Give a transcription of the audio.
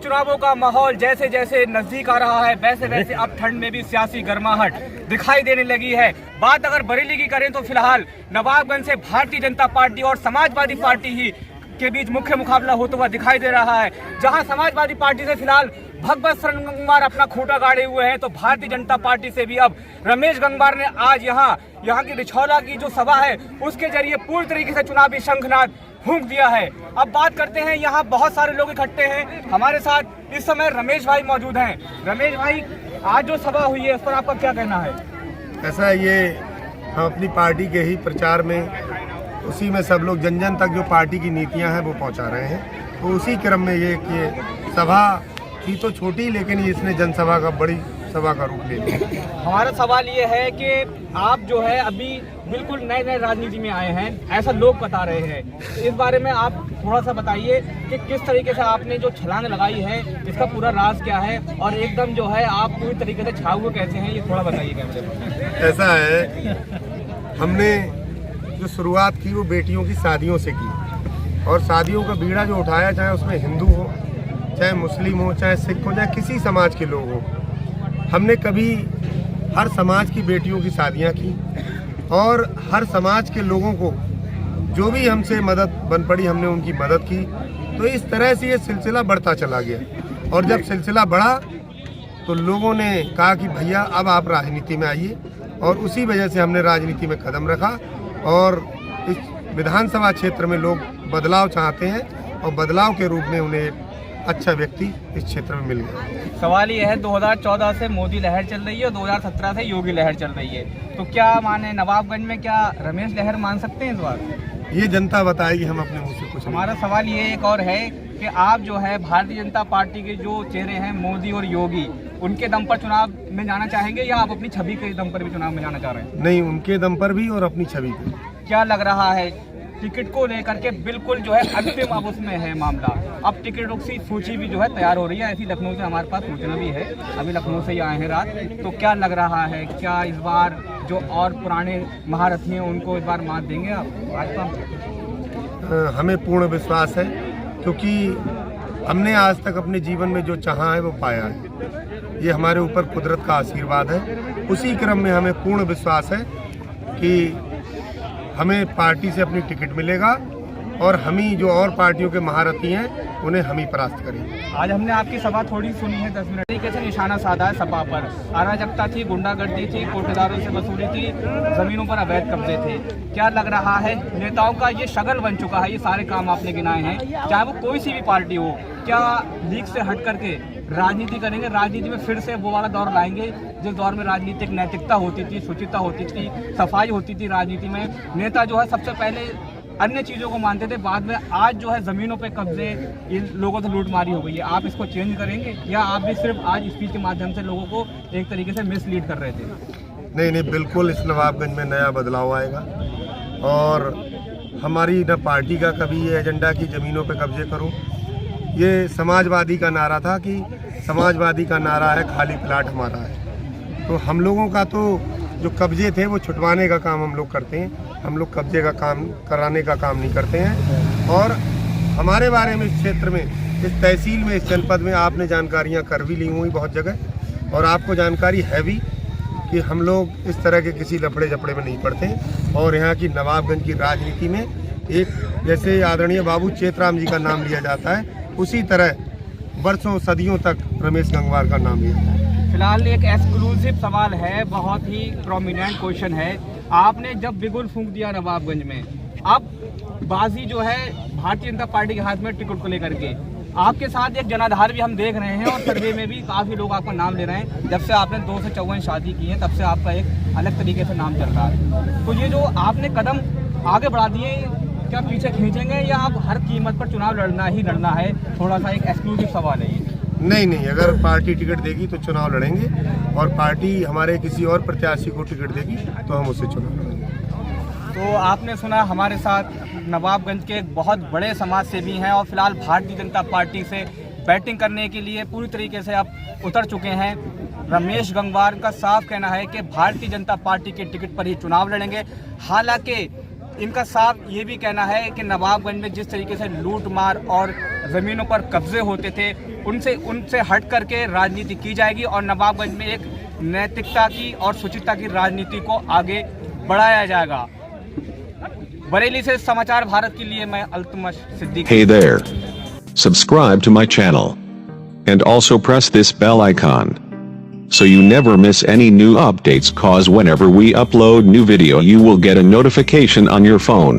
चुनावों का माहौल जैसे जैसे नजदीक आ रहा है वैसे वैसे अब ठंड में भी सियासी गर्माहट दिखाई देने लगी है। बात अगर बरेली की करें तो फिलहाल नवाबगंज से भारतीय जनता पार्टी और समाजवादी पार्टी ही के बीच मुख्य मुकाबला होता हुआ दिखाई दे रहा है। जहां समाजवादी पार्टी से फिलहाल भगवत शरण गंगवार अपना खूंटा गाड़े हुए हैं, तो भारतीय जनता पार्टी से भी अब रमेश गंगवार ने आज यहाँ की रिछौला की जो सभा है उसके जरिए पूरी तरीके से चुनावी शंखनाद फूंक दिया है। अब बात करते हैं, यहाँ बहुत सारे लोग इकट्ठे हैं। हमारे साथ इस समय रमेश भाई मौजूद हैं। रमेश भाई, आज जो सभा हुई है उस पर आपका क्या कहना है? ऐसा ये हम अपनी पार्टी के ही प्रचार में उसी में सब लोग जन जन तक जो पार्टी की नीतियां हैं वो पहुंचा रहे हैं। तो उसी क्रम में ये कि सभा थी तो छोटी, लेकिन इसने जनसभा का बड़ी सभा का रूप ले लिया। हमारा सवाल ये है कि आप जो है अभी बिल्कुल नए नए राजनीति में आए हैं, ऐसा लोग बता रहे हैं। इस बारे में आप थोड़ा सा बताइए कि किस तरीके से आपने जो छलांग लगाई है इसका पूरा राज क्या है, और एकदम जो है आप पूरी तरीके से छाए हुए कैसे हैं, ये थोड़ा बताइए कैमरे में। ऐसा है, हमने जो शुरुआत की वो बेटियों की शादियों से की, और शादियों का बीड़ा जो उठाया, चाहे उसमें हिंदू हो, चाहे मुस्लिम हो, चाहे सिख हो, चाहे किसी समाज के लोग हो, हमने कभी हर समाज की बेटियों की शादियां की और हर समाज के लोगों को जो भी हमसे मदद बन पड़ी हमने उनकी मदद की। तो इस तरह से ये सिलसिला बढ़ता चला गया, और जब सिलसिला बढ़ा तो लोगों ने कहा कि भैया अब आप राजनीति में आइए, और उसी वजह से हमने राजनीति में कदम रखा। और इस विधानसभा क्षेत्र में लोग बदलाव चाहते हैं, और बदलाव के रूप में उन्हें अच्छा व्यक्ति इस क्षेत्र में मिल गया। सवाल ये है, 2014 से मोदी लहर चल रही है और 2017 से योगी लहर चल रही है, तो क्या माने नवाबगंज में क्या रमेश लहर मान सकते हैं इस बार? ये जनता बताएगी, हम अपने मुंह से कुछ। हमारा सवाल ये एक और है कि आप जो है भारतीय जनता पार्टी के जो चेहरे हैं मोदी और योगी, उनके दम पर चुनाव में जाना चाहेंगे या आप अपनी छवि के दम पर भी चुनाव में जाना चाह रहे हैं? नहीं, उनके दम पर भी और अपनी छवि पे। क्या लग रहा है टिकट को लेकर के? बिल्कुल जो है अंतिम अब उसमें है मामला। अब टिकटों की सूची भी जो है तैयार हो रही है। ऐसी लखनऊ से हमारे पास सूचना भी है, अभी लखनऊ से ही आए हैं रात। तो क्या लग रहा है, क्या इस बार जो और पुराने महारथी हैं उनको इस बार मात देंगे आप भाजपा? हमें पूर्ण विश्वास है, क्योंकि हमने आज तक अपने जीवन में जो चाहा है वो पाया है। ये हमारे ऊपर कुदरत का आशीर्वाद है। उसी क्रम में हमें पूर्ण विश्वास है कि हमें पार्टी से अपनी टिकट मिलेगा, और हम ही जो और पार्टियों के महारथी हैं उन्हें हम ही परास्त करेंगे। आज हमने आपकी सभा थोड़ी सुनी है, 10 मिनट तरीके से निशाना साधा है सभा पर। अराजकता थी, गुंडागर्दी थी, कोटेदारों से वसूली थी, जमीनों पर अवैध कब्जे थे। क्या लग रहा है नेताओं का ये शगल बन चुका है? ये सारे काम आपने गिनाए हैं, चाहे वो कोई सी भी पार्टी हो, क्या लीग से हट करके राजनीति करेंगे? राजनीति में फिर से वो वाला दौर लाएंगे जिस दौर में राजनीतिक नैतिकता होती थी, शुचिता होती थी, सफाई होती थी राजनीति में। नेता जो है सबसे पहले अन्य चीज़ों को मानते थे, बाद में आज जो है ज़मीनों पे कब्जे, इन लोगों से लूटमारी हो गई है। आप इसको चेंज करेंगे या आप भी सिर्फ आज स्पीच के माध्यम से लोगों को एक तरीके से मिसलीड कर रहे थे? नहीं, बिल्कुल इस नवाबगंज में नया बदलाव आएगा, और हमारी न पार्टी का कभी ये एजेंडा कि ज़मीनों पे कब्जे करो। ये समाजवादी का नारा था कि समाजवादी का नारा है खाली प्लाट हमारा है। तो हम लोगों का तो जो कब्जे थे वो छुटवाने का काम हम लोग करते हैं, हम लोग कब्जे का काम कराने का काम नहीं करते हैं। और हमारे बारे में इस क्षेत्र में, इस तहसील में, इस जनपद में आपने जानकारियाँ कर भी ली हुई बहुत जगह, और आपको जानकारी है भी कि हम लोग इस तरह के किसी लफड़े झपड़े में नहीं पड़ते हैं। और यहाँ की नवाबगंज की राजनीति में एक जैसे आदरणीय बाबू चेतराम जी का नाम लिया जाता है, उसी तरह वर्षों सदियों तक रमेश गंगवार का नाम लिया जाता है। फिलहाल एक एक्सक्लूसिव सवाल है, बहुत ही प्रोमिनेंट क्वेश्चन है। आपने जब बिगुल फूंक दिया नवाबगंज में, अब बाजी जो है भारतीय जनता पार्टी के हाथ में टिकट को लेकर के, आपके साथ एक जनाधार भी हम देख रहे हैं, और सर्वे में भी काफ़ी लोग आपका नाम ले रहे हैं। जब से आपने 2 से 54 शादी की है तब से आपका एक अलग तरीके से नाम चल रहा है। तो ये जो आपने कदम आगे बढ़ा दिए, क्या पीछे खींचेंगे या आप हर कीमत पर चुनाव लड़ना ही लड़ना है? थोड़ा सा एक एक्सक्लूसिव सवाल है ये। नहीं, अगर पार्टी टिकट देगी तो चुनाव लड़ेंगे, और पार्टी हमारे किसी और प्रत्याशी को टिकट देगी तो हम उससे चुनाव लड़ेंगे। तो आपने सुना, हमारे साथ नवाबगंज के एक बहुत बड़े समाज सेवी हैं, और फिलहाल भारतीय जनता पार्टी से बैटिंग करने के लिए पूरी तरीके से अब उतर चुके हैं। रमेश गंगवार का साफ कहना है कि भारतीय जनता पार्टी के टिकट पर ही चुनाव लड़ेंगे। हालांकि इनका साफ ये भी कहना है कि नवाबगंज में जिस तरीके से लूट मार और ज़मीनों पर कब्जे होते थे उनसे हट करके राजनीति की जाएगी और नवाबगंज में एक नैतिकता की और शुचिता की राजनीति को आगे बढ़ाया जाएगा। बरेली से समाचार भारत के लिए मैं Altamash Siddiqui. Hey there. Subscribe to my channel. And also press this bell icon. So you never miss any new updates, cause whenever we upload new video you will get a notification on your phone.